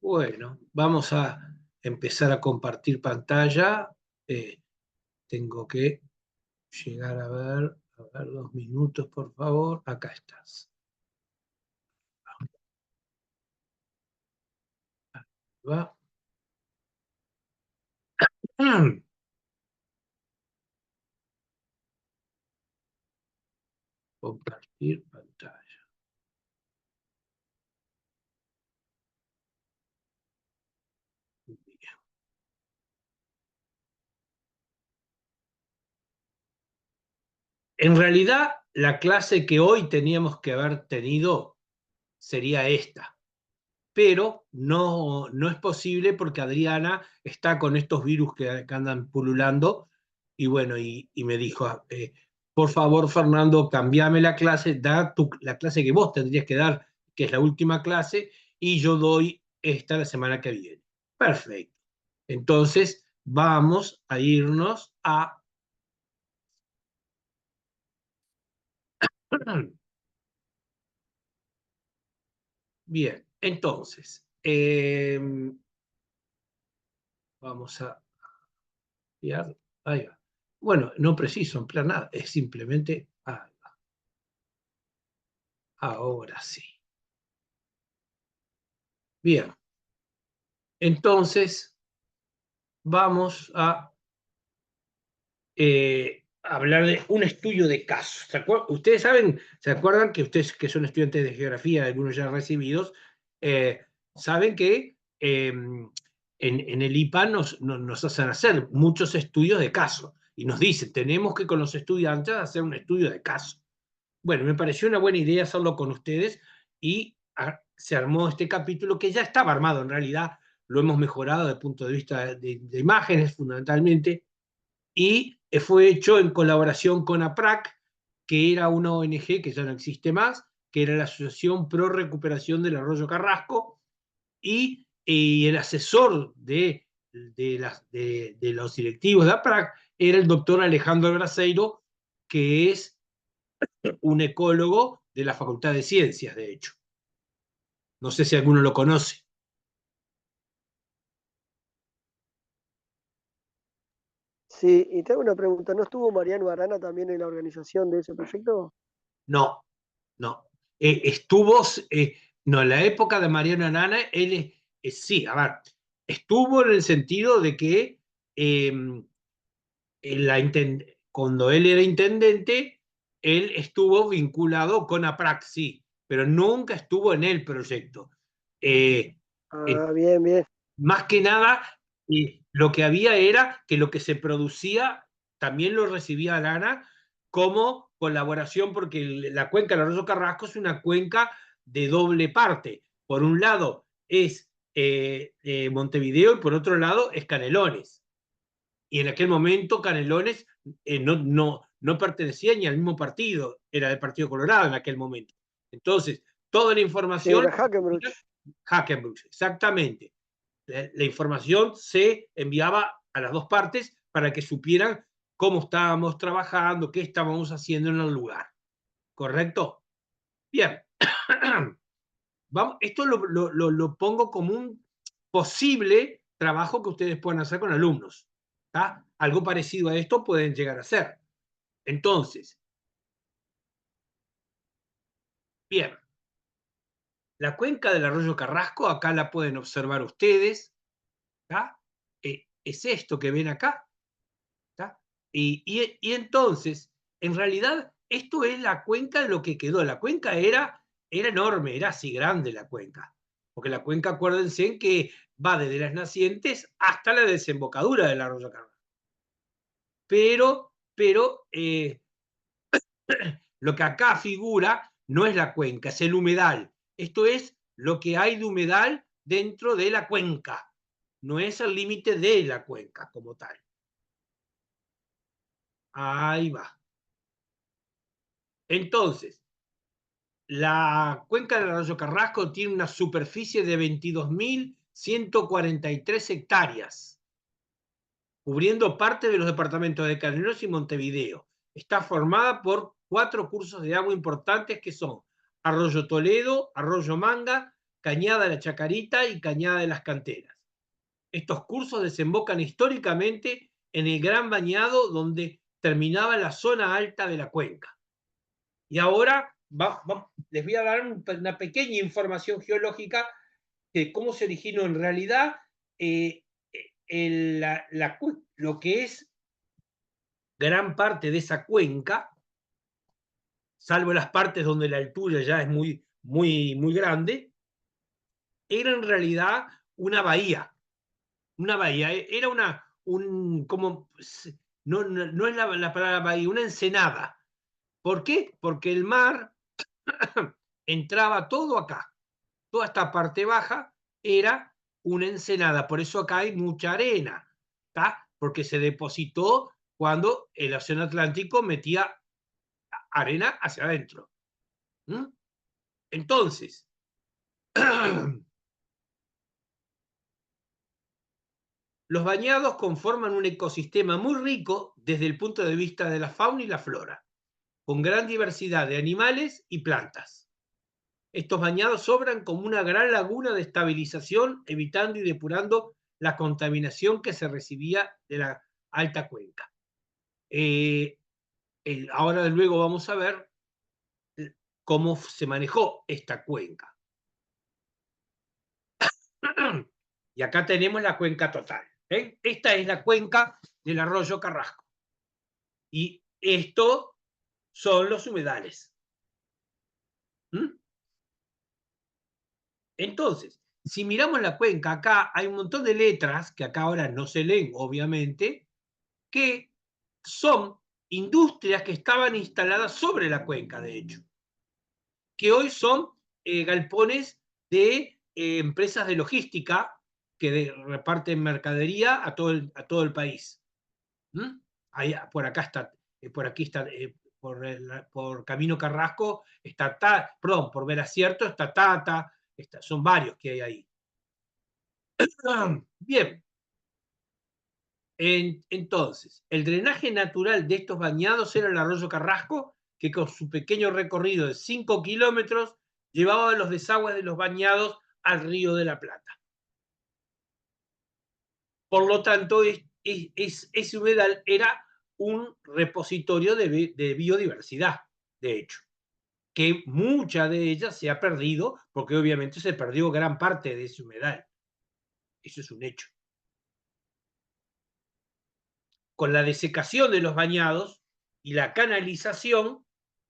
Bueno, vamos a empezar a compartir pantalla. Eh, Tengo que llegar a ver 2 minutos, por favor. Acá estás. Va. Compartir pantalla. Bien. En realidad, la clase que hoy teníamos que haber tenido sería esta, pero no es posible porque Adriana está con estos virus que andan pululando y bueno, y me dijo, por favor, Fernando, cambiame la clase, la clase que vos tendrías que dar, que es la última clase, y yo doy esta la semana que viene. Perfecto. Entonces, vamos a irnos a... Bien, entonces, vamos a ampliar. Ahí va. Bueno, no preciso ampliar nada, es simplemente... ahora sí. Bien, entonces vamos a hablar de un estudio de casos. Ustedes saben, ¿se acuerdan que ustedes que son estudiantes de geografía, algunos ya recibidos, saben que en el IPA nos hacen hacer muchos estudios de caso y nos dicen, tenemos que con los estudiantes hacer un estudio de caso. Bueno, me pareció una buena idea hacerlo con ustedes y se armó este capítulo que ya estaba armado en realidad, lo hemos mejorado desde el punto de vista de imágenes fundamentalmente, y fue hecho en colaboración con APRAC, que era una ONG que ya no existe más, que era la Asociación Pro Recuperación del Arroyo Carrasco, y el asesor de los directivos de APRAC era el doctor Alejandro Braseiro, que es un ecólogo de la Facultad de Ciencias, de hecho. No sé si alguno lo conoce. Sí, y te hago una pregunta, ¿no estuvo Mariano Arana también en la organización de ese proyecto? No, no. Estuvo, no, en la época de Mariano Nana, él sí, a ver, estuvo en el sentido de que cuando él era intendente, él estuvo vinculado con APRAC, sí, pero nunca estuvo en el proyecto. Eh, eh, Ah, bien, bien. Más que nada, lo que había era que lo que se producía también lo recibía Lana como colaboración, porque la cuenca del Arroyo Carrasco es una cuenca de doble parte. Por un lado es Montevideo y por otro lado es Canelones. Y en aquel momento Canelones no pertenecía ni al mismo partido, era del Partido Colorado en aquel momento. Entonces, toda la Sí, información, era Hackenbruch. Hackenbush, exactamente. La información se enviaba a las dos partes para que supieran cómo estábamos trabajando, qué estábamos haciendo en el lugar. ¿Correcto? Bien. Vamos, esto lo pongo como un posible trabajo que ustedes puedan hacer con alumnos. ¿Tá? Algo parecido a esto pueden llegar a hacer. Entonces, bien, la cuenca del arroyo Carrasco, acá la pueden observar ustedes. ¿Tá? Es esto que ven acá. ¿Tá? Y entonces, en realidad, esto es la cuenca de lo que quedó. La cuenca era enorme, era así grande la cuenca. Porque la cuenca, acuérdense que va desde las nacientes hasta la desembocadura del arroyo Carrasco. Pero lo que acá figura no es la cuenca, es el humedal. Esto es lo que hay de humedal dentro de la cuenca. No es el límite de la cuenca como tal. Ahí va. Entonces, la cuenca del arroyo Carrasco tiene una superficie de 22.143 hectáreas, cubriendo parte de los departamentos de Canelones y Montevideo. Está formada por 4 cursos de agua importantes que son Arroyo Toledo, Arroyo Manga, Cañada de la Chacarita y Cañada de las Canteras. Estos cursos desembocan históricamente en el Gran Bañado, donde terminaba la zona alta de la cuenca. Y ahora les voy a dar una pequeña información geológica de cómo se originó en realidad lo que es gran parte de esa cuenca, salvo las partes donde la altura ya es muy, muy, muy grande, era en realidad una bahía. Una bahía, era como, no es la palabra bahía, una ensenada. ¿Por qué? Porque el mar entraba todo acá. Toda esta parte baja era una ensenada. Por eso acá hay mucha arena, ¿tá? Porque se depositó cuando el Océano Atlántico metía arena hacia adentro. ¿Mm? Entonces, los bañados conforman un ecosistema muy rico desde el punto de vista de la fauna y la flora, con gran diversidad de animales y plantas. Estos bañados obran como una gran laguna de estabilización, evitando y depurando la contaminación que se recibía de la alta cuenca. Ahora luego vamos a ver cómo se manejó esta cuenca. Y acá tenemos la cuenca total. ¿Ven? Esta es la cuenca del arroyo Carrasco. Y esto son los humedales. ¿Mm? Entonces, si miramos la cuenca, acá hay un montón de letras que acá ahora no se leen, obviamente, que son industrias que estaban instaladas sobre la cuenca, de hecho, que hoy son galpones de empresas de logística que reparten mercadería a todo el país. ¿Mm? Ahí, por acá está, por aquí está, por Camino Carrasco está, perdón, por Veracierto está Tata, son varios que hay ahí. Bien, entonces, el drenaje natural de estos bañados era el arroyo Carrasco, que con su pequeño recorrido de 5 kilómetros llevaba los desagües de los bañados al río de la Plata. Por lo tanto, ese humedal era un repositorio de biodiversidad, de hecho, que mucha de ella se ha perdido, porque obviamente se perdió gran parte de ese humedal. Eso es un hecho. Con la desecación de los bañados y la canalización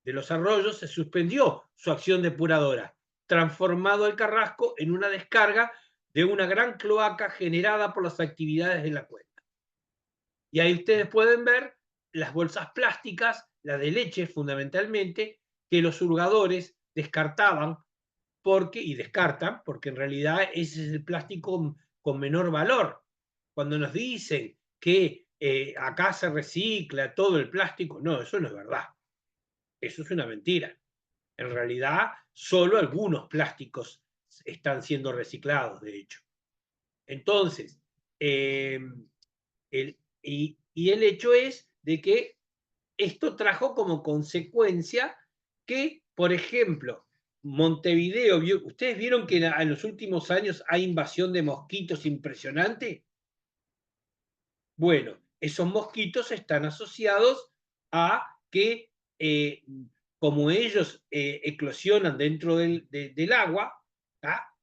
de los arroyos se suspendió su acción depuradora, transformado el Carrasco en una descarga de una gran cloaca generada por las actividades de la cuenca. Y ahí ustedes pueden ver las bolsas plásticas, la de leche fundamentalmente, que los hurgadores descartaban y descartan, porque en realidad ese es el plástico con menor valor. Cuando nos dicen que acá se recicla todo el plástico, no, eso no es verdad. Eso es una mentira. En realidad, solo algunos plásticos están siendo reciclados, de hecho. Entonces, y el hecho es de que esto trajo como consecuencia que, por ejemplo, Montevideo, ¿ustedes vieron que en los últimos años hay invasión de mosquitos impresionante? Bueno, esos mosquitos están asociados a que, como ellos eclosionan dentro del agua, ¿tá?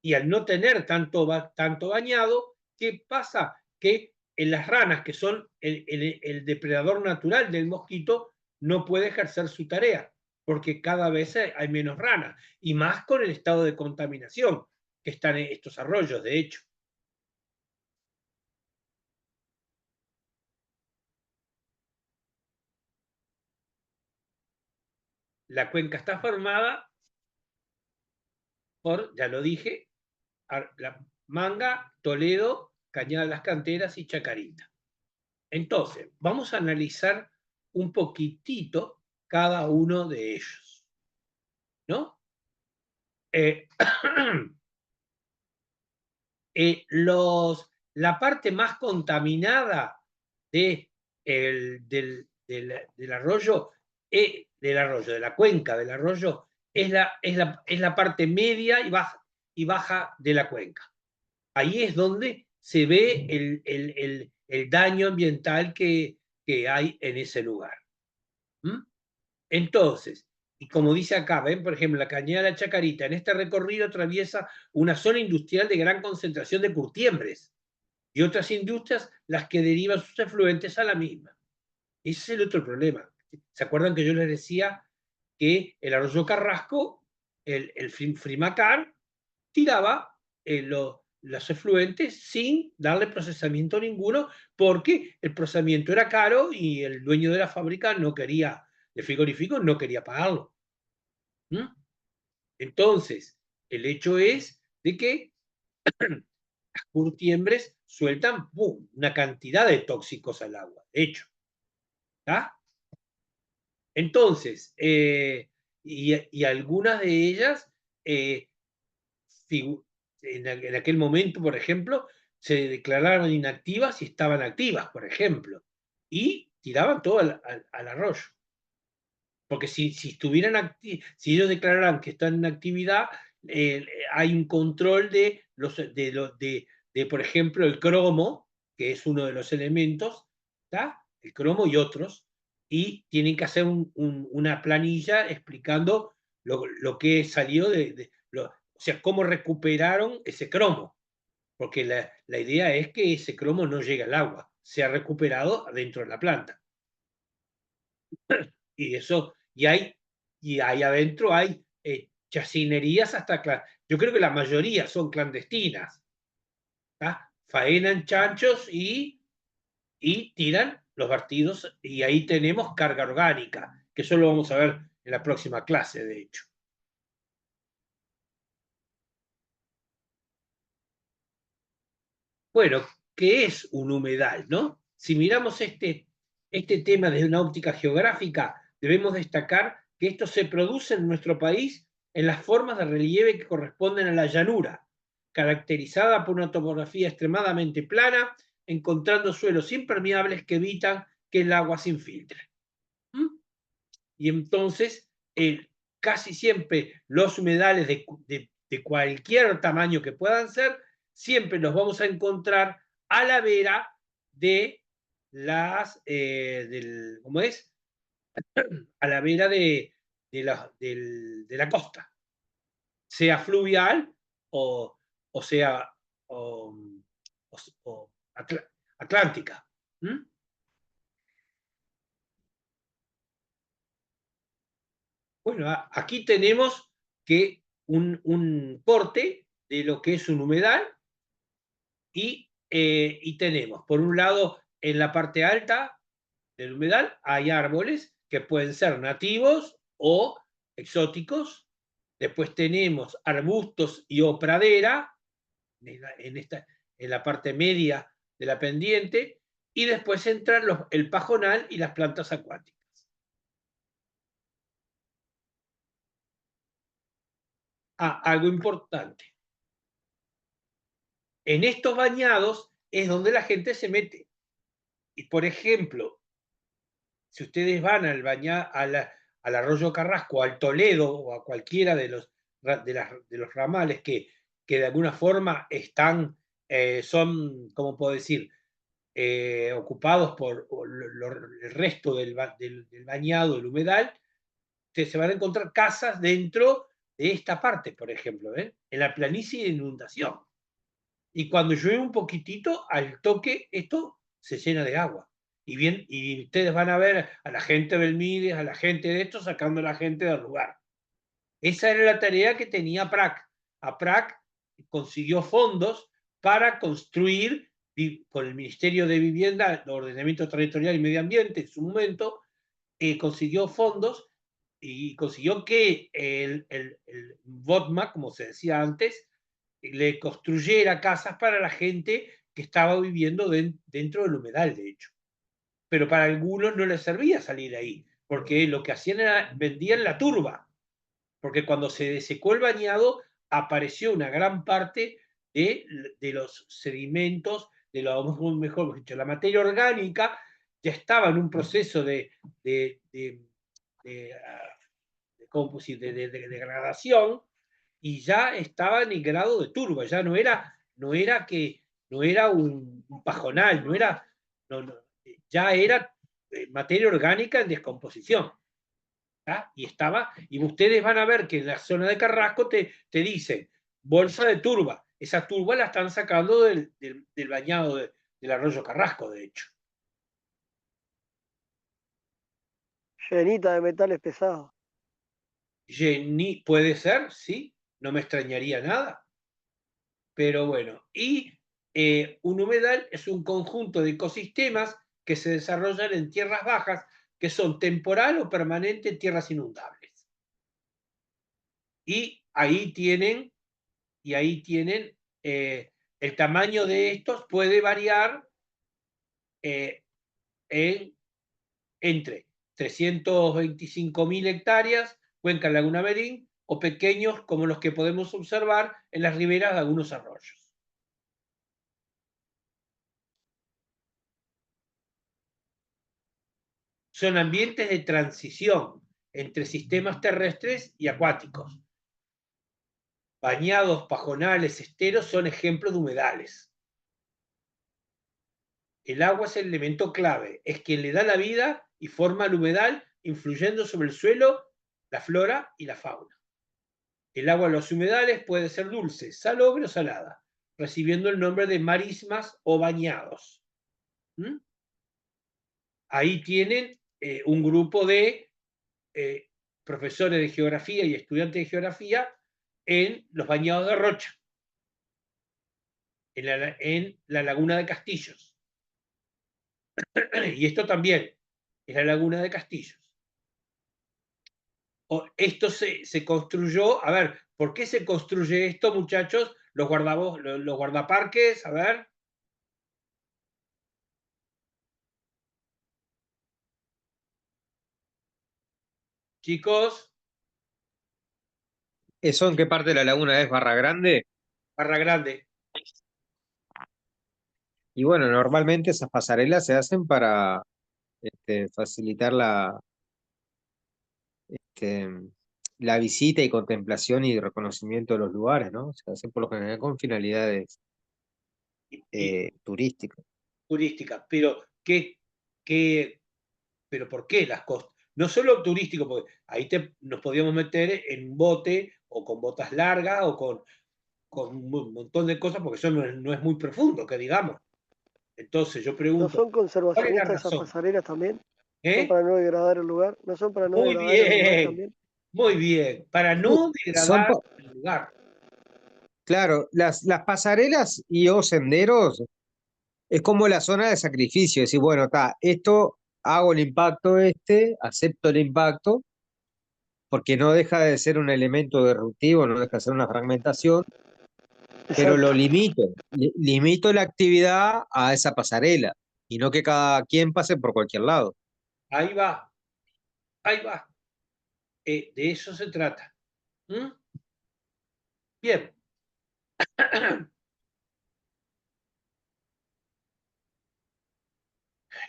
Y al no tener tanto bañado, ¿qué pasa? Que en las ranas, que son el depredador natural del mosquito, no puede ejercer su tarea, porque cada vez hay menos ranas, y más con el estado de contaminación que están en estos arroyos, de hecho. La cuenca está formada por, ya lo dije, la Manga, Toledo, Cañada de las Canteras y Chacarita. Entonces, vamos a analizar un poquitito cada uno de ellos, ¿no? La parte más contaminada del arroyo, de la cuenca del arroyo, es la parte media y baja de la cuenca. Ahí es donde se ve el daño ambiental que hay en ese lugar. ¿Mm? Entonces, y como dice acá, ven, por ejemplo, la Cañada de la Chacarita, en este recorrido atraviesa una zona industrial de gran concentración de curtiembres y otras industrias las que derivan sus efluentes a la misma. Ese es el otro problema. ¿Se acuerdan que yo les decía que el arroyo Carrasco, el Frimacar, tiraba los efluentes sin darle procesamiento ninguno, porque el procesamiento era caro y el dueño de la fábrica no quería, de frigorífico, no quería pagarlo. ¿Mm? Entonces, el hecho es de que las curtiembres sueltan ¡pum!, una cantidad de tóxicos al agua, de hecho. ¿Tá? Entonces, y algunas de ellas, en aquel momento, por ejemplo, se declararon inactivas y estaban activas, por ejemplo, y tiraban todo al arroyo. Porque si estuvieran si ellos declararan que están en actividad, hay un control de, por ejemplo, el cromo, que es uno de los elementos, ¿tá? El cromo y otros, y tienen que hacer una planilla explicando lo que salió o sea, cómo recuperaron ese cromo, porque la idea es que ese cromo no llegue al agua, sea recuperado dentro de la planta. Y eso, y ahí adentro hay chacinerías yo creo que la mayoría son clandestinas, ¿tá? Faenan chanchos y tiran los vertidos, y ahí tenemos carga orgánica, que eso lo vamos a ver en la próxima clase, de hecho. Bueno, ¿qué es un humedal, no? Si miramos este tema desde una óptica geográfica, debemos destacar que esto se produce en nuestro país en las formas de relieve que corresponden a la llanura, caracterizada por una topografía extremadamente plana, encontrando suelos impermeables que evitan que el agua se infiltre. ¿Mm? Y entonces, casi siempre los humedales de cualquier tamaño que puedan ser, siempre los vamos a encontrar a la vera de ¿cómo es? A la vera de la costa, sea fluvial o sea o, o atlántica. ¿Mm? Bueno, aquí tenemos que un corte de lo que es un humedal y tenemos, por un lado, en la parte alta del humedal hay árboles que pueden ser nativos o exóticos. Después tenemos arbustos y o pradera en la parte media de la pendiente, y después entran el pajonal y las plantas acuáticas. Algo importante. En estos bañados es donde la gente se mete. Y, por ejemplo, si ustedes van al arroyo Carrasco, al Toledo o a cualquiera de los ramales que de alguna forma son, ¿cómo puedo decir?, ocupados por el resto del bañado, del humedal, se van a encontrar casas dentro de esta parte, por ejemplo, en la planicie de inundación. Y cuando llueve un poquitito, al toque, esto se llena de agua. Y ustedes van a ver a la gente de Belmírez, a la gente de esto, sacando a la gente del lugar. Esa era la tarea que tenía PRAC. PRAC consiguió fondos para construir, con el Ministerio de Vivienda, Ordenamiento Territorial y Medio Ambiente, en su momento, consiguió fondos y consiguió que el VOTMA, como se decía antes, le construyera casas para la gente que estaba viviendo dentro del humedal, de hecho. Pero para algunos no les servía salir ahí, porque lo que hacían era vendían la turba, porque cuando se desecó el bañado apareció una gran parte de los sedimentos, mejor dicho, la materia orgánica ya estaba en un proceso de de degradación, y ya estaba en el grado de turba, ya no era un pajonal, ya era materia orgánica en descomposición. ¿tá? Y ustedes van a ver que en la zona de Carrasco te dicen bolsa de turba. Esa turba la están sacando del bañado del arroyo Carrasco, de hecho. Llenita de metales pesados. Puede ser, sí, no me extrañaría nada. Pero bueno, y un humedal es un conjunto de ecosistemas que se desarrollan en tierras bajas, que son temporal o permanente en tierras inundables. Y ahí tienen, el tamaño de estos puede variar entre 325.000 hectáreas, Cuenca Laguna Merín, o pequeños como los que podemos observar en las riberas de algunos arroyos. Son ambientes de transición entre sistemas terrestres y acuáticos. Bañados, pajonales, esteros son ejemplos de humedales. El agua es el elemento clave, es quien le da la vida y forma el humedal, influyendo sobre el suelo, la flora y la fauna. El agua de los humedales puede ser dulce, salobre o salada, recibiendo el nombre de marismas o bañados. ¿Mm? Ahí tienen un grupo de profesores de geografía y estudiantes de geografía en los bañados de Rocha, en la laguna de Castillos. Y esto también es la laguna de Castillos. Esto se construyó, a ver, ¿por qué se construye esto, muchachos? Los guardaparques, a ver. Chicos, ¿Eso en qué parte de la laguna es Barra Grande? Barra Grande. Y bueno, normalmente esas pasarelas se hacen para facilitar este, la visita y contemplación y reconocimiento de los lugares, ¿no? Se hacen por lo general con finalidades turísticas. Turística, pero pero ¿por qué las costas? No solo turístico, porque ahí nos podíamos meter en un bote o con botas largas o con un montón de cosas, porque eso no es muy profundo, que digamos. Entonces yo ¿No pregunto, son ¿cuál es la conservacionistas esas razón? pasarelas también? ¿Son ¿Eh? para no degradar el lugar? ¿No son para no Muy degradar el lugar bien, también? muy bien, para Sí, no son, degradar el lugar. claro, las pasarelas y o senderos es como la zona de sacrificio, decir, bueno, está, esto hago el impacto acepto el impacto, porque no deja de ser un elemento disruptivo, no deja de ser una fragmentación, pero lo Exacto. limito la actividad a esa pasarela y no que cada quien pase por cualquier lado. Ahí va, ahí va. De eso se trata. ¿Mm? Bien.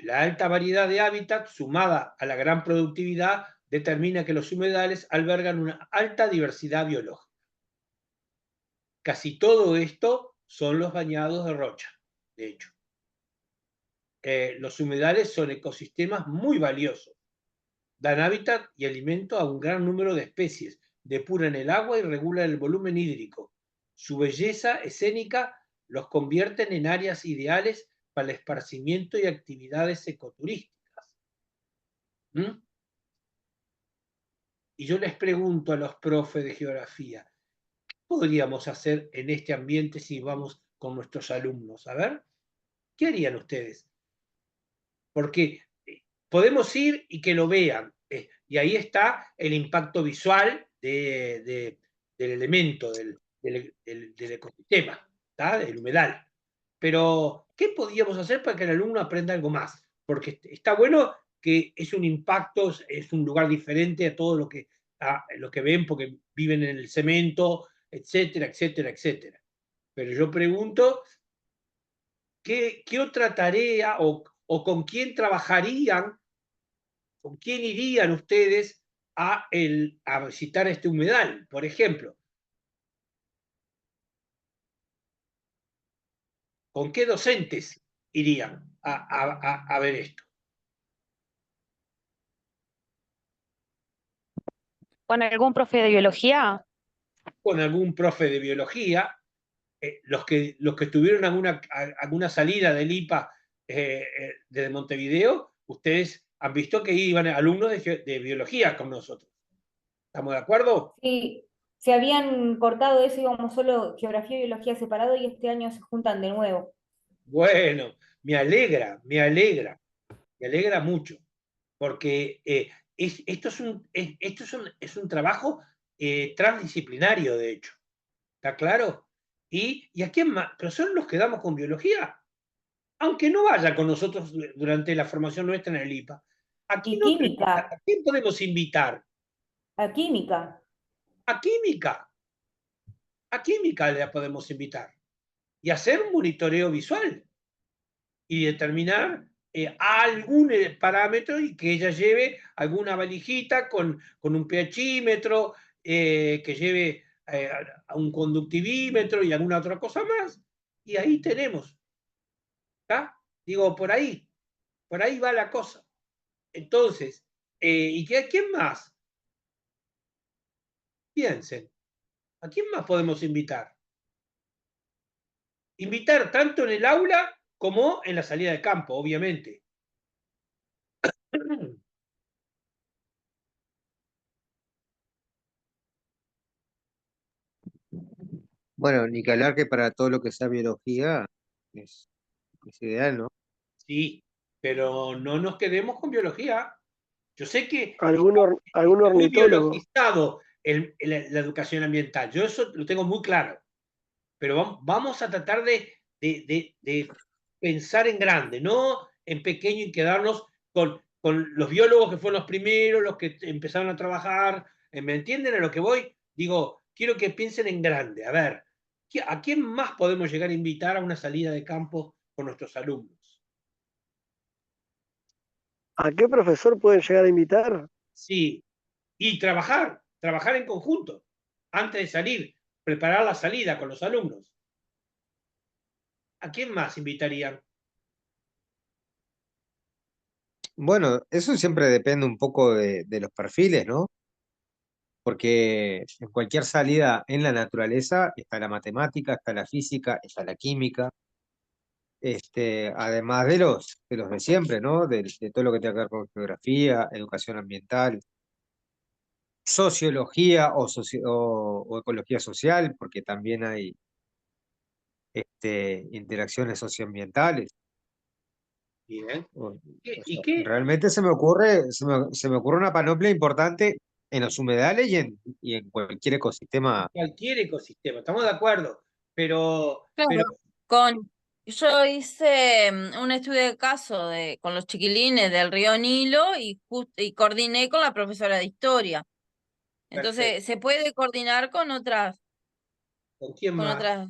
La alta variedad de hábitat, sumada a la gran productividad, determina que los humedales albergan una alta diversidad biológica. Casi todo esto son los bañados de rocha, de hecho. Los humedales son ecosistemas muy valiosos. Dan hábitat y alimento a un gran número de especies, depuran el agua y regulan el volumen hídrico. Su belleza escénica los convierten en áreas ideales para el esparcimiento y actividades ecoturísticas. ¿Mm? Y yo les pregunto a los profes de geografía, ¿qué podríamos hacer en este ambiente si vamos con nuestros alumnos? A ver, ¿qué harían ustedes? Porque podemos ir y que lo vean, y ahí está el impacto visual del elemento, del ecosistema, ¿tá? Del humedal. Pero, ¿qué podríamos hacer para que el alumno aprenda algo más? Porque está bueno que es un impacto, es un lugar diferente a todo lo que ven, porque viven en el cemento, etcétera, etcétera, etcétera. Pero yo pregunto, ¿qué otra tarea o con quién trabajarían, con quién irían ustedes a visitar este humedal, por ejemplo? ¿Con qué docentes irían a ver esto? ¿Con algún profe de biología? Con algún profe de biología, los que tuvieron alguna salida del IPA desde Montevideo, ustedes han visto que iban alumnos de biología con nosotros. ¿Estamos de acuerdo? Sí, se habían cortado eso, íbamos solo geografía y biología separado y este año se juntan de nuevo. Bueno, me alegra mucho, porque esto es un trabajo transdisciplinario, de hecho. ¿Está claro? ¿Y a quién más? Pero solo nos quedamos con biología. Aunque no vaya con nosotros durante la formación nuestra en el IPA. Y química, ¿A quién podemos invitar? a química. A química. A química la podemos invitar. Y hacer un monitoreo visual. Y determinar algún parámetro y que ella lleve alguna valijita con un pHímetro, que lleve a un conductivímetro y alguna otra cosa más. Y ahí tenemos. ¿Está? Digo, por ahí va la cosa. Entonces, ¿quién más? Piensen, ¿a quién más podemos invitar? Invitar tanto en el aula como en la salida de campo, obviamente. Bueno, ni que hablar que para todo lo que sea biología es ideal, ¿no? Sí, pero no nos quedemos con biología. Yo sé que Algún está muy ornitólogo. biologizado la educación ambiental, yo eso lo tengo muy claro, pero vamos a tratar de pensar en grande, no en pequeño y quedarnos con los biólogos que fueron los primeros, los que empezaron a trabajar. ¿Me entienden a lo que voy? Digo, quiero que piensen en grande. A ver, ¿a quién más podemos llegar a invitar a una salida de campo con nuestros alumnos? ¿A qué profesor pueden llegar a invitar? Sí, y trabajar en conjunto, antes de salir, preparar la salida con los alumnos. ¿A quién más invitarían? Bueno, eso siempre depende un poco de los perfiles, ¿no? Porque en cualquier salida en la naturaleza está la matemática, está la física, está la química, además de los de siempre, ¿no? De todo lo que tenga que ver con geografía, educación ambiental, sociología o ecología social, porque también hay interacciones socioambientales. Bien. O ¿Y sea, qué? realmente se me ocurre una panoplia importante en los humedales y en cualquier ecosistema. Cualquier ecosistema, estamos de acuerdo, pero Claro, yo hice un estudio de caso con los chiquilines del río Nilo y coordiné con la profesora de historia. perfecto. Entonces, se puede coordinar ¿Con quién con más? otras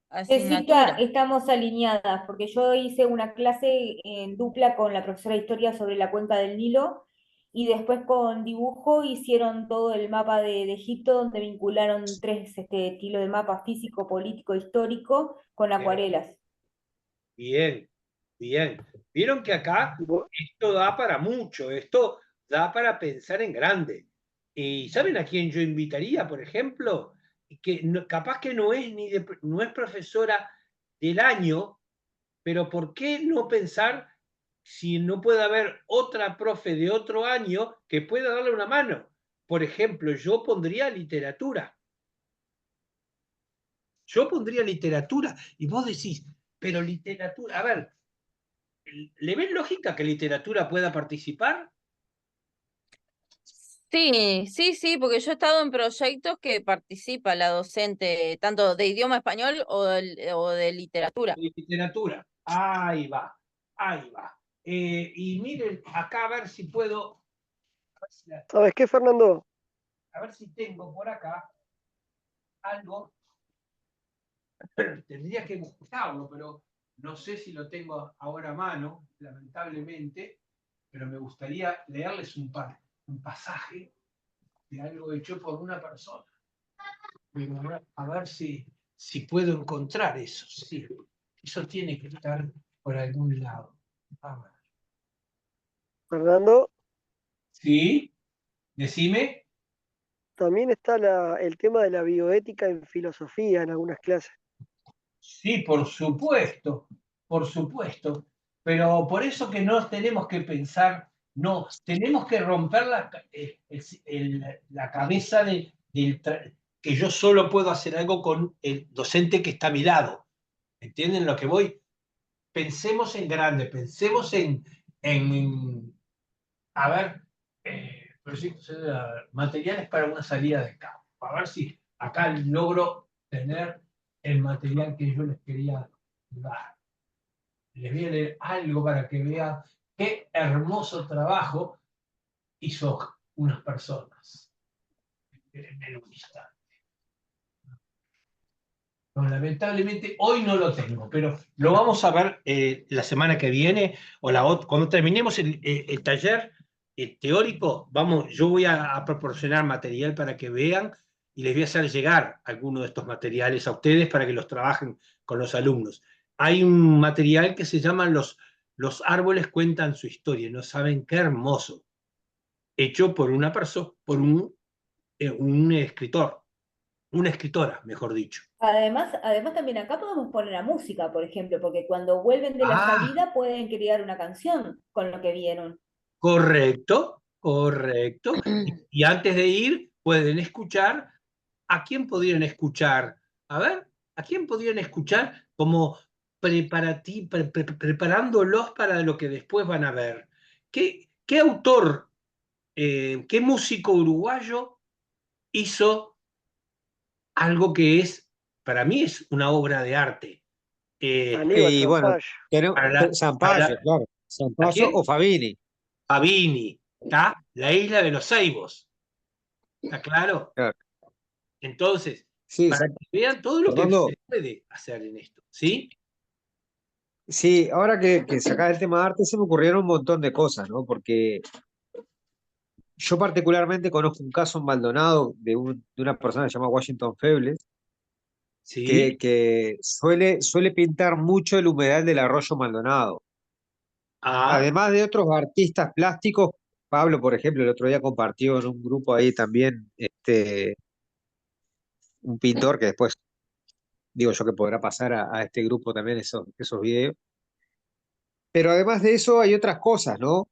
Jessica, asignaturas. estamos alineadas porque yo hice una clase en dupla con la profesora de historia sobre la cuenca del Nilo y después con dibujo hicieron todo el mapa de Egipto donde vincularon tres estilos de mapa físico, político, histórico con Bien, acuarelas. bien, bien. Vieron que acá Bu- esto da para mucho, esto da para pensar en grande. ¿Y saben a quién yo invitaría, por ejemplo? Que capaz que no es profesora del año, pero ¿por qué no pensar si no puede haber otra profe de otro año que pueda darle una mano? Por ejemplo, yo pondría literatura, y vos decís, pero literatura, a ver, ¿le ven lógica que literatura pueda participar? Sí, sí, sí, porque yo he estado en proyectos que participa la docente tanto de idioma español o de literatura. Literatura, ahí va. Y miren, acá a ver si puedo, ¿Sabes qué, Fernando? a ver si tengo por acá algo. Tendría que buscarlo, pero no sé si lo tengo ahora a mano, lamentablemente, pero me gustaría leerles un par. un pasaje de algo hecho por una persona. A ver si puedo encontrar eso. Sí, eso tiene que estar por algún lado. A ver. Fernando, ¿Sí? Decime. también está el tema de la bioética en filosofía en algunas clases. Sí, por supuesto, por supuesto. Pero por eso que no tenemos que pensar, no, tenemos que romper la cabeza que yo solo puedo hacer algo con el docente que está a mi lado. ¿Entienden lo que voy? Pensemos en grande, pensemos a ver, materiales para una salida de campo. A ver si acá logro tener el material que yo les quería dar. Les voy a leer algo para que vean qué hermoso trabajo hizo unas personas. En un instante. No, lamentablemente hoy no lo tengo, pero lo vamos a ver la semana que viene o cuando terminemos el taller teórico. Yo voy a proporcionar material para que vean y les voy a hacer llegar algunos de estos materiales a ustedes para que los trabajen con los alumnos. Hay un material que se llama Los árboles cuentan su historia. No saben qué hermoso. Hecho por una persona, por un escritor, una escritora, mejor dicho. Además también acá podemos poner la música, por ejemplo, porque cuando vuelven de la Ah, salida pueden crear una canción con lo que vieron. correcto, correcto. Y antes de ir, pueden escuchar. ¿A quién podrían escuchar? A ver, ¿a quién podrían escuchar como preparándolos para lo que después van a ver? ¿Qué autor, qué músico uruguayo hizo algo que para mí es una obra de arte? Aníbal Y bueno, Zampayo. tenemos Para la, para Zampayo, la- claro. ¿A Zampayo o quién? Fabini. Fabini, ¿está? La isla de los Ceibos, ¿está claro? Claro. Entonces, Sí, para que vean todo lo que Fernando, se puede hacer en esto, ¿sí? sí, ahora que sacás el tema de arte se me ocurrieron un montón de cosas, ¿no? Porque yo particularmente conozco un caso en Maldonado de una persona que se llama Washington Febles, ¿Sí? que suele pintar mucho el humedal del arroyo Maldonado. Ah, Además de otros artistas plásticos, Pablo, por ejemplo, el otro día compartió en un grupo ahí también un pintor que después digo yo que podrá pasar a este grupo también esos videos. Pero además de eso hay otras cosas, ¿no?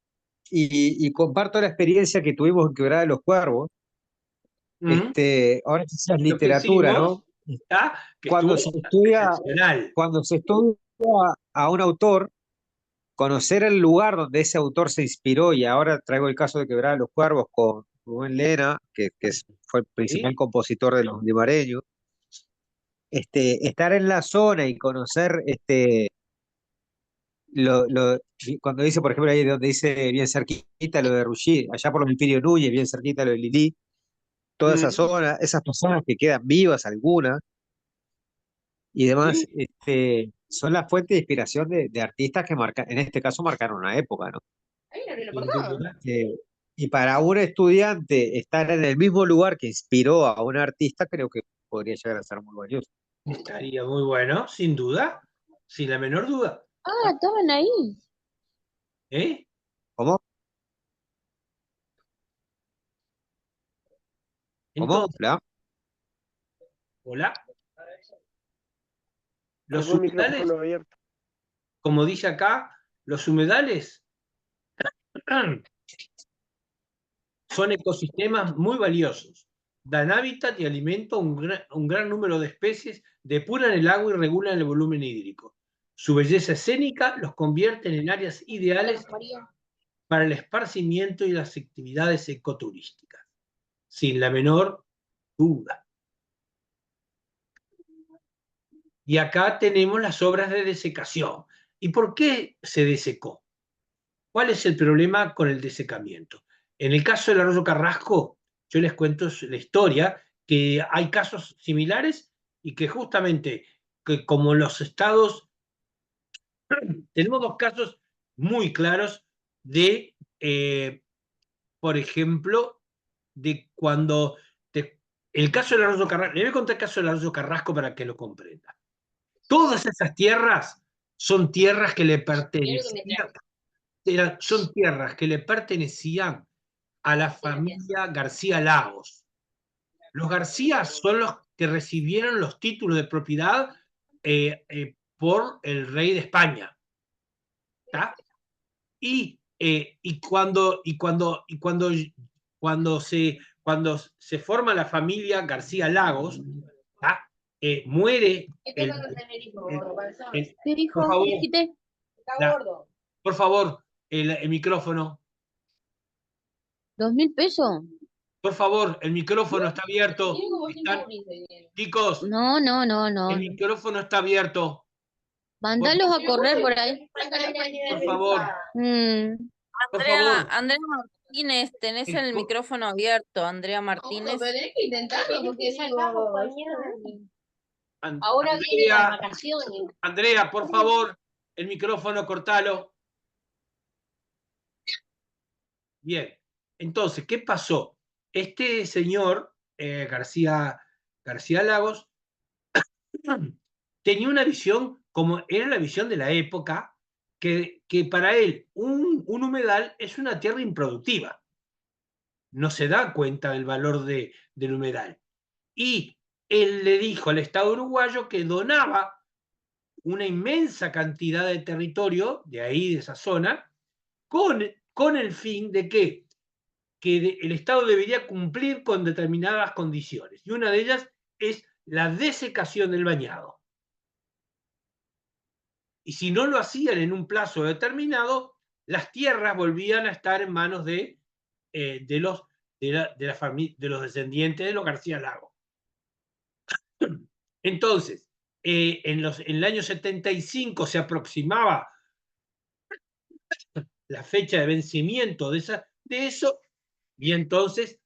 Y comparto la experiencia que tuvimos en Quebrada de los Cuervos. mm, Ahora que seas lo que literatura, ¿no? hicimos, ¿está? Que Cuando estuvo se estudia, excepcional. cuando se estudia a un autor, conocer el lugar donde ese autor se inspiró, y ahora traigo el caso de Quebrada de los Cuervos con Rubén Lena, fue el principal ¿Sí? compositor de Los Limareños, estar en la zona y conocer lo, lo- cuando dice, por ejemplo, ahí donde dice bien cerquita lo de Ruggieri, allá por los Empirio Núñez, bien cerquita lo de Lili, toda esa Mm, zona, esas personas que quedan vivas algunas y demás, ¿sí? son la fuente de inspiración de artistas que en este caso marcaron una época, ¿no? Sin duda. Y para un estudiante estar en el mismo lugar que inspiró a un artista, creo que podría llegar a ser muy valioso. Estaría muy bueno, sin duda, sin la menor duda. Ah, estaban ahí. ¿Eh? ¿Cómo? ¿Cómo? Entonces, ¿Hola? hola. Los Dejó el humedales, micrófono abierto. como dice acá, los humedales son ecosistemas muy valiosos. Dan hábitat y alimento a un gran número de especies, depuran el agua y regulan el volumen hídrico. Su belleza escénica los convierte en áreas ideales para el esparcimiento y las actividades ecoturísticas, sin la menor duda. Y acá tenemos las obras de desecación. ¿Y por qué se desecó? ¿Cuál es el problema con el desecamiento? En el caso del arroyo Carrasco, yo les cuento la historia, que hay casos similares y que justamente, que como los estados, tenemos dos casos muy claros de por ejemplo, de cuando... el caso del Arroyo Carrasco, le voy a contar el caso del Arroyo Carrasco para que lo comprenda. Todas esas tierras son tierras que le pertenecían, son tierras que le pertenecían a la familia García Lagos. Los García son los que recibieron los títulos de propiedad por el rey de España. ¿Tá? Y cuando se forma la familia García Lagos, ¿tá? Muere por favor, por favor, el micrófono. 2.000 pesos. Por favor, el micrófono está abierto. Chicos, No, no, no, no. el micrófono está abierto. Mándalos a correr por ahí. Por favor, por favor. Andrea Martínez, tenés el micrófono abierto, Andrea Martínez. Tenés que intentarlo porque es algo... Ahora viene las vacaciones. Andrea, por favor, el micrófono, cortalo. Bien, entonces, ¿qué pasó? Este señor, García Lagos, tenía una visión, como era la visión de la época, que para él un humedal es una tierra improductiva. No se da cuenta del valor del humedal. Y él le dijo al Estado uruguayo que donaba una inmensa cantidad de territorio, de ahí, de esa zona, con el fin de que el Estado debería cumplir con determinadas condiciones. Y una de ellas es la desecación del bañado. Y si no lo hacían en un plazo determinado, las tierras volvían a estar en manos de los descendientes de los García Lagos. Entonces, en el año 75 se aproximaba la fecha de vencimiento de eso, y entonces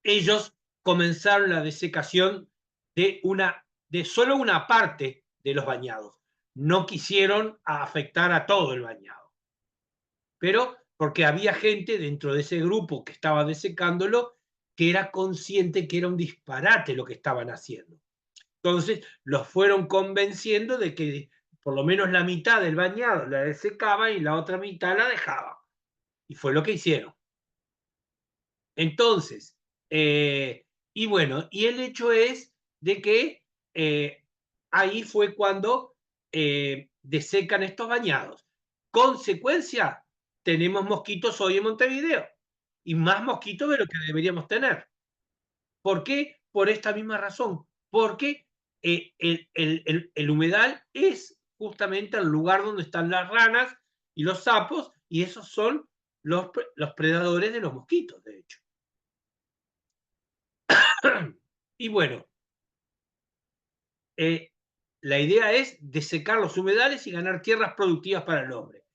ellos comenzaron la desecación de solo una parte de los bañados. No quisieron afectar a todo el bañado. Pero porque había gente dentro de ese grupo que estaba desecándolo que era consciente que era un disparate lo que estaban haciendo. Entonces los fueron convenciendo de que por lo menos la mitad del bañado la desecaban y la otra mitad la dejaban. Y fue lo que hicieron. Entonces, y bueno, y el hecho es de que ahí fue cuando desecan estos bañados. Consecuencia, tenemos mosquitos hoy en Montevideo, y más mosquitos de lo que deberíamos tener. ¿Por qué? Por esta misma razón. Porque el humedal es justamente el lugar donde están las ranas y los sapos, y esos son los predadores de los mosquitos, de hecho. Y bueno, la idea es desecar los humedales y ganar tierras productivas para el hombre.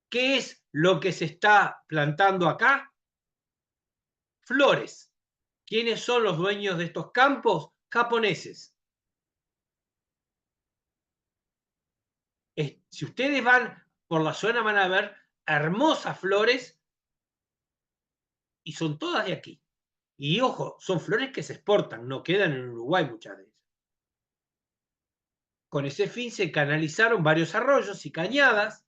¿Qué es lo que se está plantando acá? Flores. ¿Quiénes son los dueños de estos campos? Japoneses. Si ustedes van por la zona van a ver hermosas flores y son todas de aquí. Y ojo, son flores que se exportan, no quedan en Uruguay muchas de ellas. Con ese fin se canalizaron varios arroyos y cañadas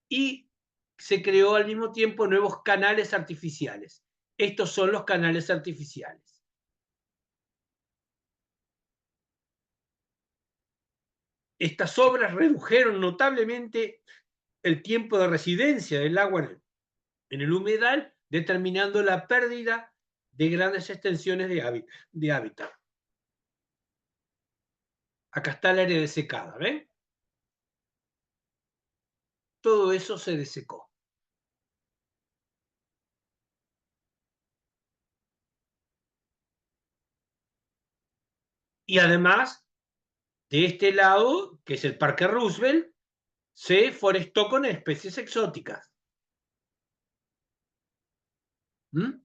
y se creó al mismo tiempo nuevos canales artificiales. Estos son los canales artificiales. Estas obras redujeron notablemente el tiempo de residencia del agua en el humedal, determinando la pérdida de grandes extensiones de hábitat. Acá está el área desecada, ¿ven? Todo eso se desecó. Y además, de este lado, que es el Parque Roosevelt, se forestó con especies exóticas. ¿Mm?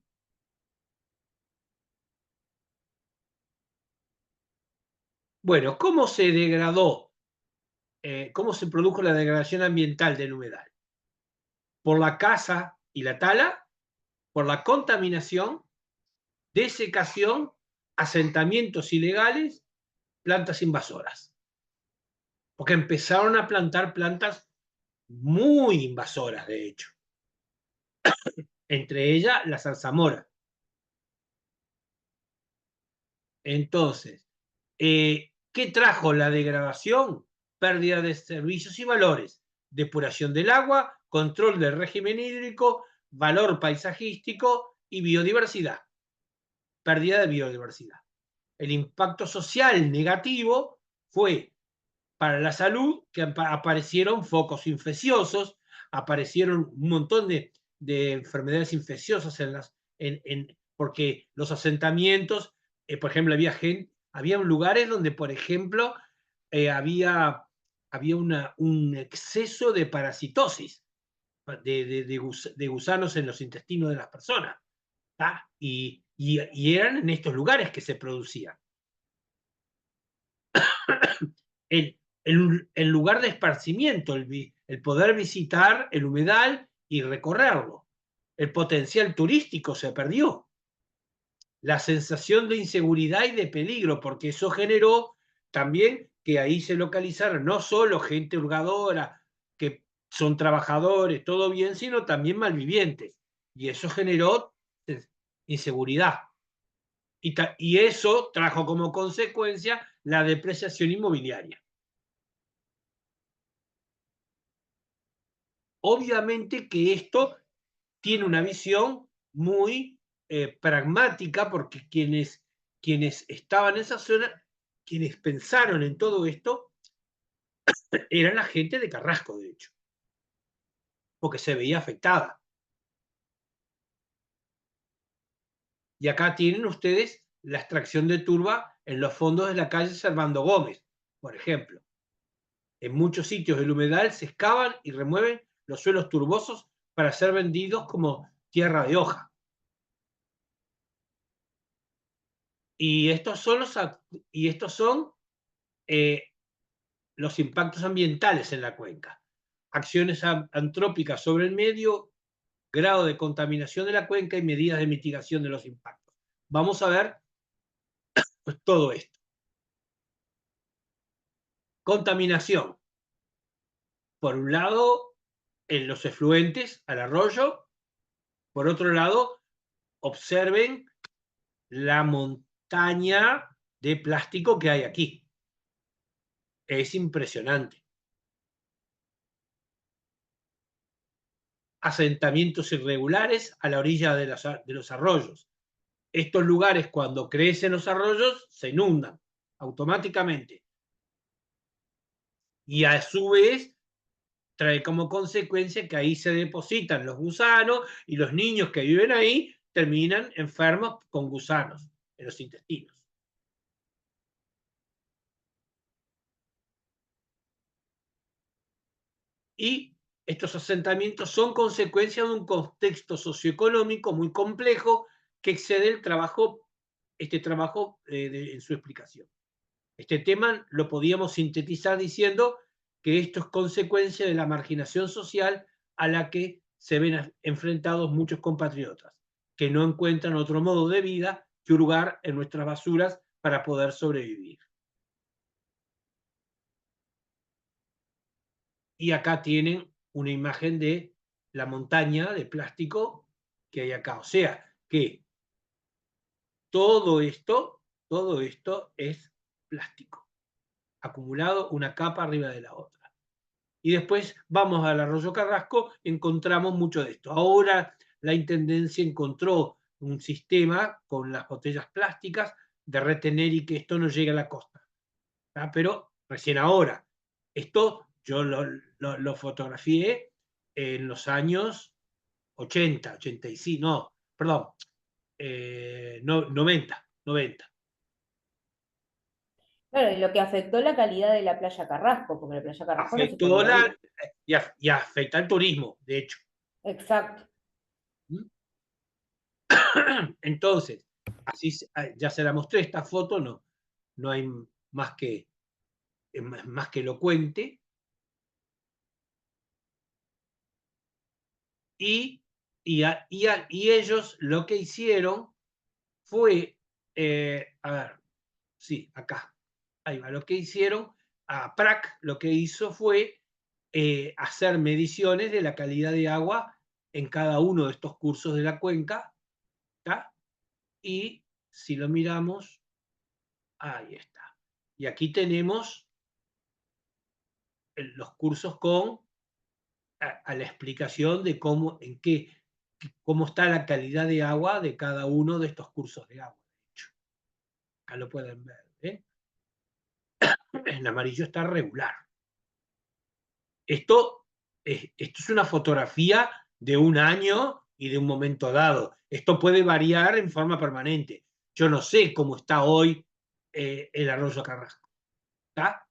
Bueno, ¿cómo se degradó? ¿Cómo se produjo la degradación ambiental del humedal? ¿Por la caza y la tala? por la contaminación, desecación, asentamientos ilegales, plantas invasoras. Porque empezaron a plantar plantas muy invasoras, de hecho. Entre ellas la zarzamora. Entonces, ¿qué trajo la degradación? Pérdida de servicios y valores, depuración del agua, control del régimen hídrico, valor paisajístico y biodiversidad. Pérdida de biodiversidad. El impacto social negativo fue para la salud, que aparecieron focos infecciosos, aparecieron un montón de enfermedades infecciosas porque los asentamientos, por ejemplo, había lugares donde, por ejemplo, había un exceso de parasitosis de gusanos en los intestinos de las personas. Y eran en estos lugares que se producían. El lugar de esparcimiento, el poder visitar el humedal y recorrerlo. El potencial turístico se perdió. La sensación de inseguridad y de peligro, porque eso generó también que ahí se localizara no solo gente hurgadora, que son trabajadores, todo bien, sino también malvivientes. Y eso generó inseguridad. Y eso trajo como consecuencia la depreciación inmobiliaria. Obviamente que esto tiene una visión muy pragmática, porque quienes estaban en esa zona, quienes pensaron en todo esto, eran la gente de Carrasco, de hecho, porque se veía afectada. Y acá tienen ustedes la extracción de turba en los fondos de la calle Servando Gómez, por ejemplo. En muchos sitios del humedal se excavan y remueven los suelos turbosos para ser vendidos como tierra de hoja. Y estos son los impactos ambientales en la cuenca. Acciones antrópicas sobre el medio, grado de contaminación de la cuenca y medidas de mitigación de los impactos. Vamos a ver pues, todo esto. Contaminación. Por un lado, en los efluentes al arroyo. Por otro lado, observen la montaña de plástico que hay aquí. Es impresionante. Asentamientos irregulares a la orilla de los arroyos. Estos lugares, cuando crecen los arroyos, se inundan automáticamente. Y a su vez, trae como consecuencia que ahí se depositan los gusanos y los niños que viven ahí terminan enfermos con gusanos en los intestinos. Y estos asentamientos son consecuencia de un contexto socioeconómico muy complejo que excede este trabajo en su explicación. Este tema lo podíamos sintetizar diciendo que esto es consecuencia de la marginación social a la que se ven enfrentados muchos compatriotas, que no encuentran otro modo de vida que hurgar en nuestras basuras para poder sobrevivir. Y acá tienen una imagen de la montaña de plástico que hay acá. O sea, que todo esto es plástico, acumulado una capa arriba de la otra. Y después vamos al Arroyo Carrasco, encontramos mucho de esto. Ahora la Intendencia encontró un sistema con las botellas plásticas de retener y que esto no llegue a la costa. Pero recién ahora. Esto yo lo fotografié en los años 80, 85, no, perdón, 90. Claro, y lo que afectó la calidad de la playa Carrasco, porque la playa Carrasco no se Afectó podía ir. y afecta al turismo, de hecho. Exacto. Entonces, así ya se la mostré, esta foto no hay más que elocuente. Y y ellos lo que hicieron fue, a ver, sí, acá, ahí va, lo que hicieron, a PRAC lo que hizo fue hacer mediciones de la calidad de agua en cada uno de estos cursos de la cuenca, ¿tá? Y si lo miramos, ahí está. Y aquí tenemos los cursos con a la explicación de cómo, cómo está la calidad de agua de cada uno de estos cursos de agua. De hecho, acá lo pueden ver, ¿eh? En amarillo está regular. Esto es una fotografía de un año y de un momento dado. Esto puede variar en forma permanente. Yo no sé cómo está hoy el arroyo Carrasco, ¿tá?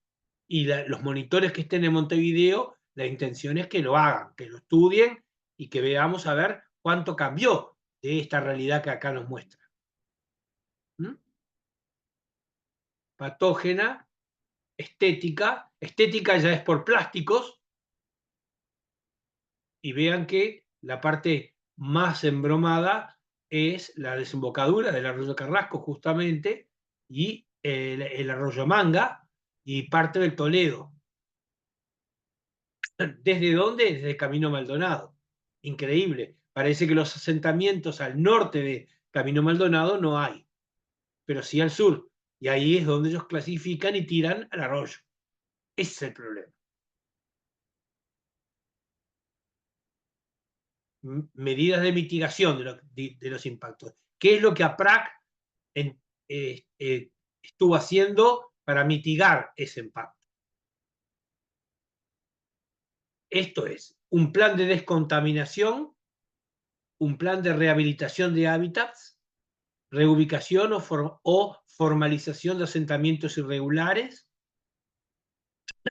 Y los monitores que estén en Montevideo, la intención es que lo hagan, que lo estudien y que veamos a ver cuánto cambió de esta realidad que acá nos muestra. ¿Mm? Patógena, estética ya es por plásticos, y vean que la parte más embromada es la desembocadura del arroyo Carrasco, justamente, y el arroyo Manga y parte del Toledo. ¿Desde dónde? Desde Camino Maldonado. Increíble. Parece que los asentamientos al norte de Camino Maldonado no hay, pero sí al sur. Y ahí es donde ellos clasifican y tiran al arroyo. Ese es el problema. Medidas de mitigación de los impactos. ¿Qué es lo que APRAC estuvo haciendo para mitigar ese impacto? Esto es un plan de descontaminación, un plan de rehabilitación de hábitats, reubicación o formalización de asentamientos irregulares,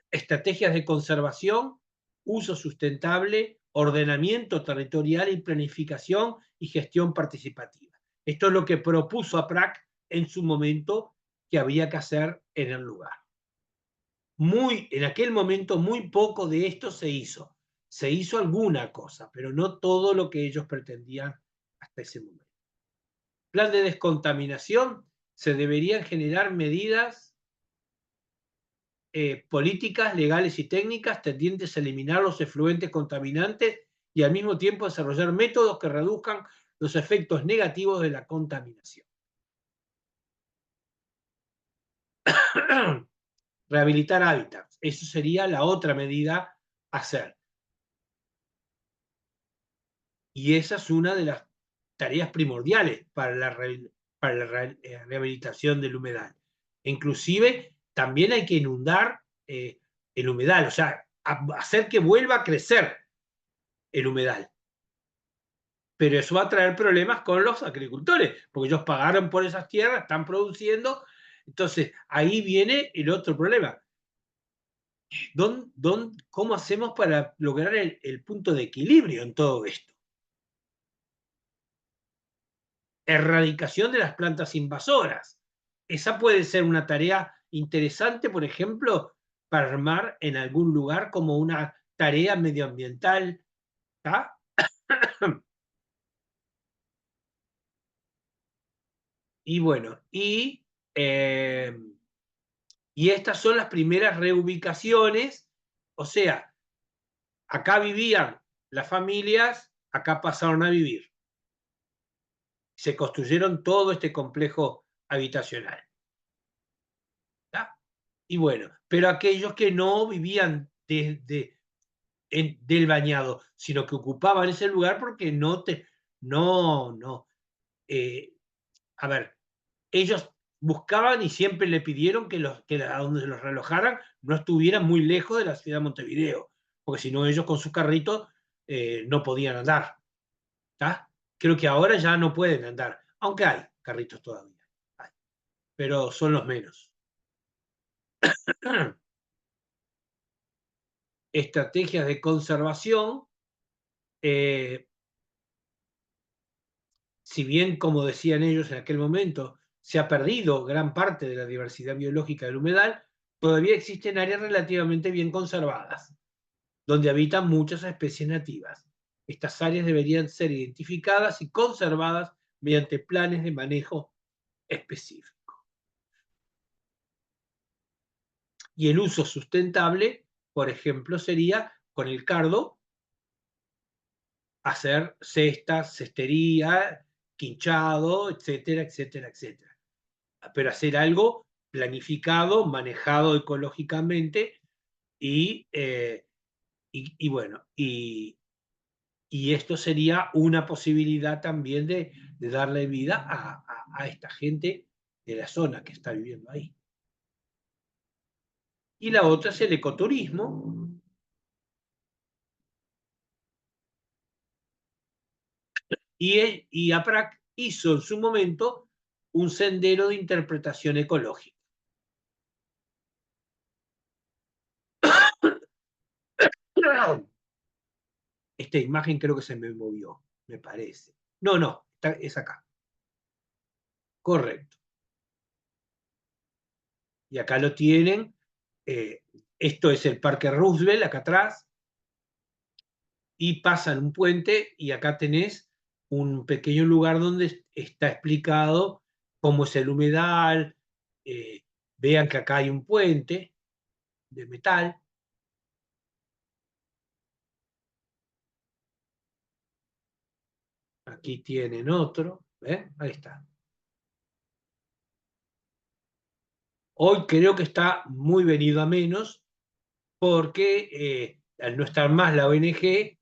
estrategias de conservación, uso sustentable, ordenamiento territorial y planificación y gestión participativa. Esto es lo que propuso APRAC en su momento que había que hacer en el lugar. En aquel momento muy poco de esto se hizo. Se hizo alguna cosa, pero no todo lo que ellos pretendían hasta ese momento. Plan de descontaminación, se deberían generar medidas políticas legales y técnicas tendientes a eliminar los efluentes contaminantes y al mismo tiempo desarrollar métodos que reduzcan los efectos negativos de la contaminación. Rehabilitar hábitats, eso sería la otra medida a hacer. Y esa es una de las tareas primordiales para la rehabilitación del humedal. Inclusive también hay que inundar el humedal, o sea, hacer que vuelva a crecer el humedal. Pero eso va a traer problemas con los agricultores, porque ellos pagaron por esas tierras, están produciendo. Entonces, ahí viene el otro problema. ¿Cómo hacemos para lograr el punto de equilibrio en todo esto? Erradicación de las plantas invasoras. Esa puede ser una tarea interesante, por ejemplo, para armar en algún lugar como una tarea medioambiental, ¿tá? Y bueno, y estas son las primeras reubicaciones, o sea, acá vivían las familias, acá pasaron a vivir. Se construyeron todo este complejo habitacional. ¿Tá? Y bueno, pero aquellos que no vivían del bañado, sino que ocupaban ese lugar porque a ver, ellos buscaban y siempre le pidieron que a donde los realojaran no estuvieran muy lejos de la ciudad de Montevideo, porque si no ellos con sus carritos no podían andar. ¿Tá? Creo que ahora ya no pueden andar, aunque hay carritos todavía, pero son los menos. Estrategias de conservación, si bien, como decían ellos en aquel momento, se ha perdido gran parte de la diversidad biológica del humedal, todavía existen áreas relativamente bien conservadas, donde habitan muchas especies nativas. Estas áreas deberían ser identificadas y conservadas mediante planes de manejo específico. Y el uso sustentable, por ejemplo, sería con el cardo hacer cestas, cestería, quinchado, etcétera, etcétera, etcétera. Pero hacer algo planificado, manejado ecológicamente y bueno, y esto sería una posibilidad también de darle vida a esta gente de la zona que está viviendo ahí. Y la otra es el ecoturismo. Y APRAC hizo en su momento un sendero de interpretación ecológica. Esta imagen creo que se me movió, me parece. No, es acá. Correcto. Y acá lo tienen. Esto es el Parque Roosevelt, acá atrás. Y pasan un puente y acá tenés un pequeño lugar donde está explicado cómo es el humedal. Vean que acá hay un puente de metal. Aquí tienen otro. Ahí está. Hoy creo que está muy venido a menos porque al no estar más la ONG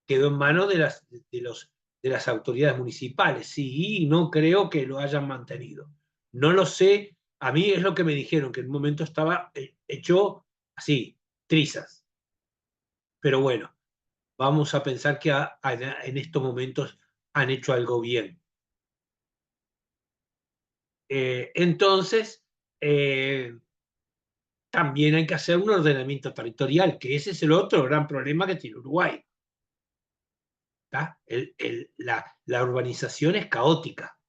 quedó en manos de las autoridades municipales. Sí, no creo que lo hayan mantenido. No lo sé. A mí es lo que me dijeron, que en un momento estaba hecho así, trizas. Pero bueno, vamos a pensar que en estos momentos han hecho algo bien. Entonces, también hay que hacer un ordenamiento territorial, que ese es el otro gran problema que tiene Uruguay. La urbanización es caótica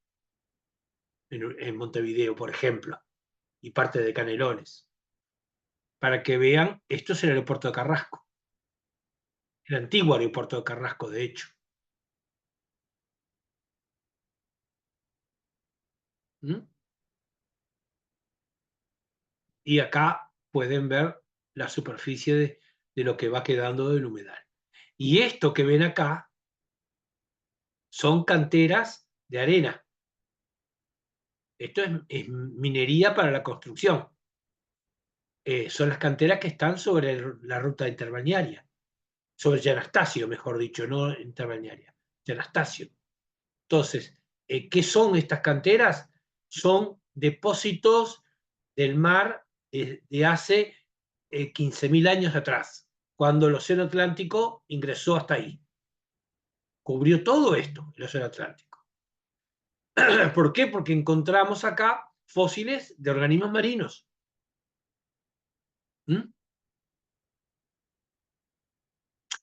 en Montevideo, por ejemplo, y parte de Canelones. Para que vean, esto es el aeropuerto de Carrasco, el antiguo aeropuerto de Carrasco, de hecho. Y acá pueden ver la superficie de lo que va quedando del humedal. Y esto que ven acá son canteras de arena. Esto es minería para la construcción. Son las canteras que están sobre la ruta interbalnearia, sobre Gianastasio, mejor dicho, no interbalnearia, Gianastasio. Entonces, ¿qué son estas canteras? Son depósitos del mar de hace 15.000 años atrás, cuando el Océano Atlántico ingresó hasta ahí. Cubrió todo esto, el Océano Atlántico. ¿Por qué? Porque encontramos acá fósiles de organismos marinos.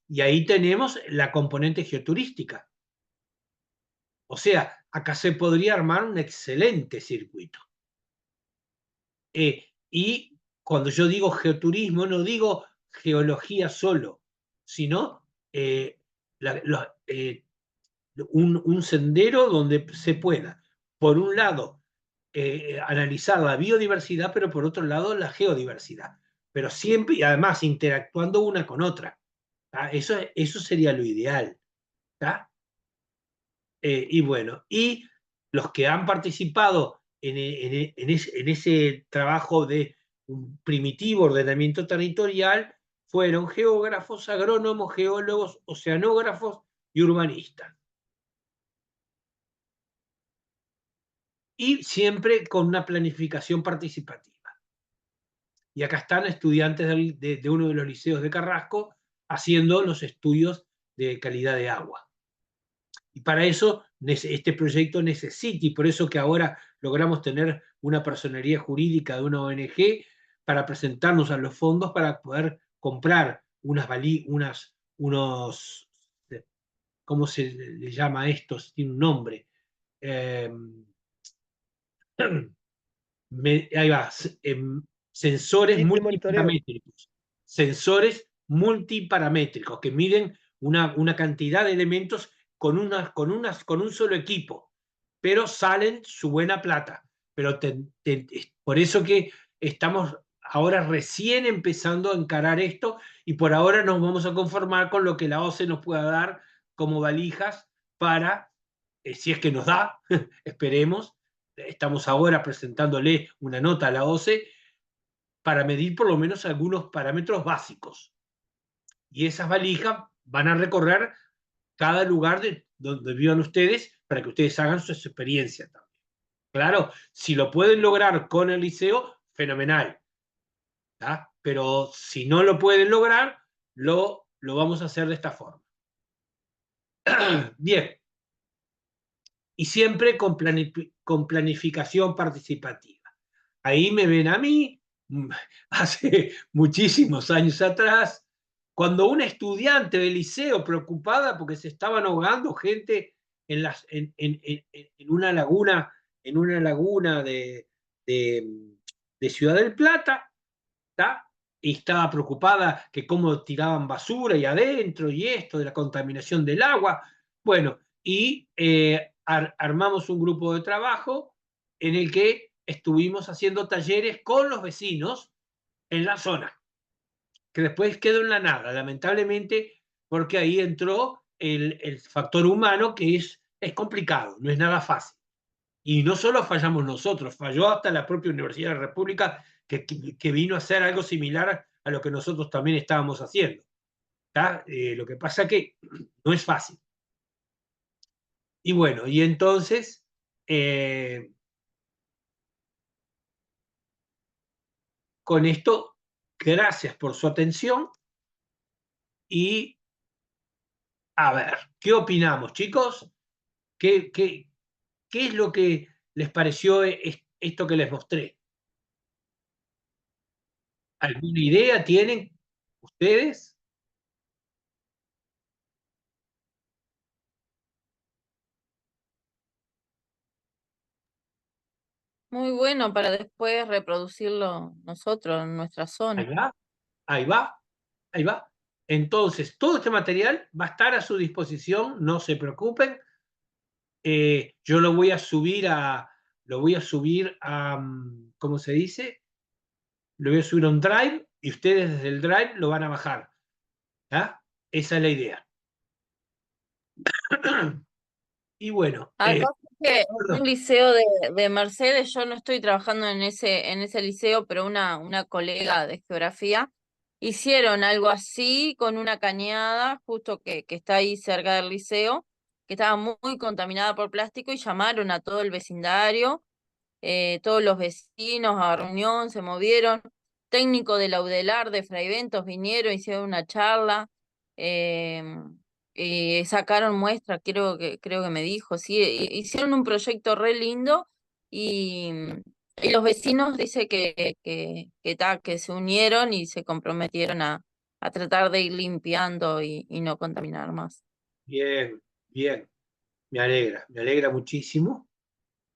Y ahí tenemos la componente geoturística. O sea, acá se podría armar un excelente circuito. Y cuando yo digo geoturismo, no digo geología solo, sino un sendero donde se pueda, por un lado, analizar la biodiversidad, pero por otro lado, la geodiversidad. Pero siempre, y además, interactuando una con otra. Eso sería lo ideal. Y bueno, y los que han participado en ese trabajo de un primitivo ordenamiento territorial fueron geógrafos, agrónomos, geólogos, oceanógrafos y urbanistas. Y siempre con una planificación participativa. Y acá están estudiantes de uno de los liceos de Carrasco haciendo los estudios de calidad de agua. Y para eso este proyecto necesita, y por eso que ahora logramos tener una personería jurídica de una ONG para presentarnos a los fondos para poder comprar unos, ¿cómo se le llama a estos? Tiene un nombre. Ahí va, sensores multiparamétricos. Sensores multiparamétricos que miden una cantidad de elementos con un solo equipo, pero salen su buena plata. Pero por eso que estamos ahora recién empezando a encarar esto, y por ahora nos vamos a conformar con lo que la OCE nos pueda dar como valijas para, si es que nos da, esperemos, estamos ahora presentándole una nota a la OCE para medir por lo menos algunos parámetros básicos. Y esas valijas van a recorrer cada lugar donde vivan ustedes para que ustedes hagan su experiencia también. Claro, si lo pueden lograr con el liceo, fenomenal. ¿tá? Pero si no lo pueden lograr, lo vamos a hacer de esta forma. Bien. Y siempre con planificación participativa. Ahí me ven a mí, hace muchísimos años atrás, cuando una estudiante del liceo preocupada porque se estaban ahogando gente en una laguna, de Ciudad del Plata, ¿tá? Y estaba preocupada que cómo tiraban basura y adentro y esto de la contaminación del agua. Bueno, y armamos un grupo de trabajo en el que estuvimos haciendo talleres con los vecinos en la zona, que después quedó en la nada, lamentablemente, porque ahí entró el factor humano, que es complicado, no es nada fácil. Y no solo fallamos nosotros, falló hasta la propia Universidad de la República, que vino a hacer algo similar a lo que nosotros también estábamos haciendo. Lo que pasa es que no es fácil. Y bueno, y entonces, con esto, gracias por su atención y a ver, ¿qué opinamos, chicos? ¿Qué es lo que les pareció esto que les mostré? ¿Alguna idea tienen ustedes? Muy bueno para después reproducirlo nosotros en nuestra zona. Ahí va, ahí va, ahí va. Entonces, todo este material va a estar a su disposición, no se preocupen. Yo lo voy a subir a, ¿cómo se dice? Lo voy a subir a un Drive y ustedes desde el Drive lo van a bajar. ¿tá? Esa es la idea. Y bueno, Acá que perdón. un liceo de Mercedes, yo no estoy trabajando en ese liceo, pero una colega de geografía hicieron algo así con una cañada justo que está ahí cerca del liceo, que estaba muy contaminada por plástico y llamaron a todo el vecindario, todos los vecinos a reunión, se movieron, técnico de la UDELAR de Fray Bentos vinieron, hicieron una charla, sacaron muestras, creo que me dijo, sí, hicieron un proyecto re lindo y los vecinos dice que se unieron y se comprometieron a tratar de ir limpiando y no contaminar más. Bien, bien. Me alegra muchísimo.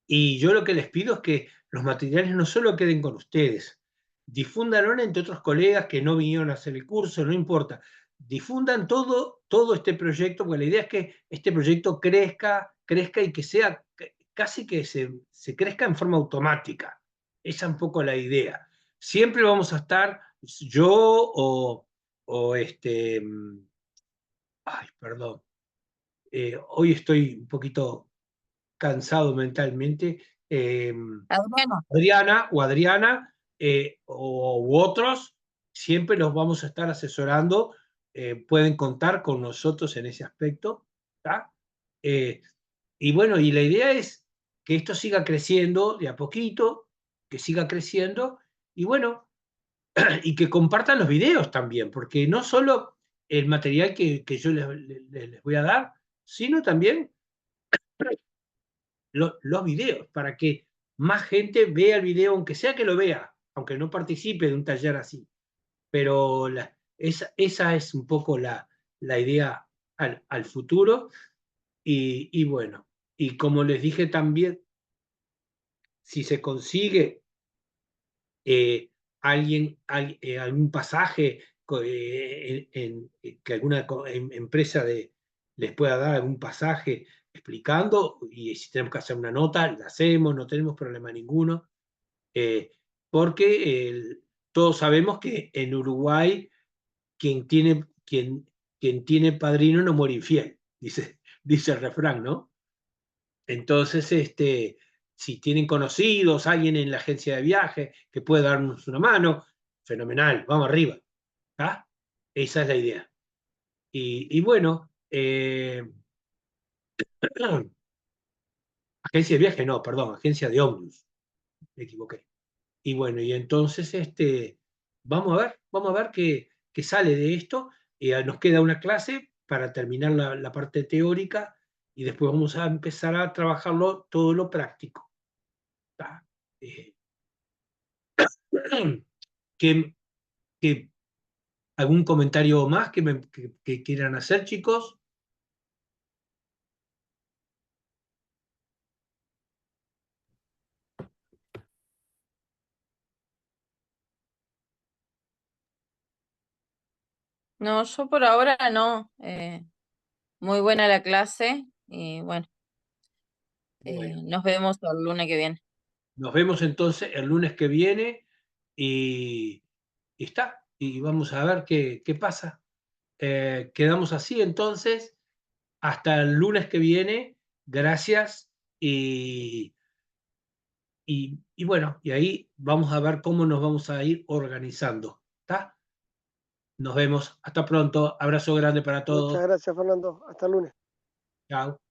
Y yo lo que les pido es que los materiales no solo queden con ustedes, difúndanlo entre otros colegas que no vinieron a hacer el curso, no importa. Difundan todo este proyecto, porque la idea es que este proyecto crezca y que sea casi que se crezca en forma automática. Esa es un poco la idea. Siempre vamos a estar, yo ay, perdón, hoy estoy un poquito cansado mentalmente, Adriana u otros, siempre los vamos a estar asesorando, pueden contar con nosotros en ese aspecto. ¿tá? Y bueno, y la idea es que esto siga creciendo de a poquito, que siga creciendo, y bueno, y que compartan los videos también, porque no solo el material que yo les voy a dar, sino también los videos, para que más gente vea el video, aunque sea que lo vea, aunque no participe de un taller así. Pero esa es un poco la idea al futuro. Y bueno, y como les dije también, si se consigue algún pasaje que alguna empresa les pueda dar algún pasaje explicando, y si tenemos que hacer una nota, la hacemos, no tenemos problema ninguno, porque todos sabemos que en Uruguay quien tiene padrino no muere infiel, dice el refrán, ¿no? Entonces, si tienen conocidos, alguien en la agencia de viaje que puede darnos una mano, fenomenal, vamos arriba. ¿Ah? Esa es la idea. Y bueno, agencia de viaje, no, perdón, agencia de ómnibus, me equivoqué. Y bueno, y entonces vamos a ver qué sale de esto. Nos queda una clase para terminar la parte teórica y después vamos a empezar a trabajarlo todo lo práctico. ¿Tá? ¿Algún comentario más que quieran hacer, chicos? No, yo por ahora no. Muy buena la clase y bueno, Bueno, nos vemos el lunes que viene. nos vemos entonces el lunes que viene y está. Y vamos a ver qué pasa. Quedamos así entonces. Hasta el lunes que viene. Gracias. Y bueno, y ahí vamos a ver cómo nos vamos a ir organizando. ¿Está? Nos vemos. Hasta pronto. Abrazo grande para Muchas todos. gracias, Fernando. Hasta el lunes. Chao.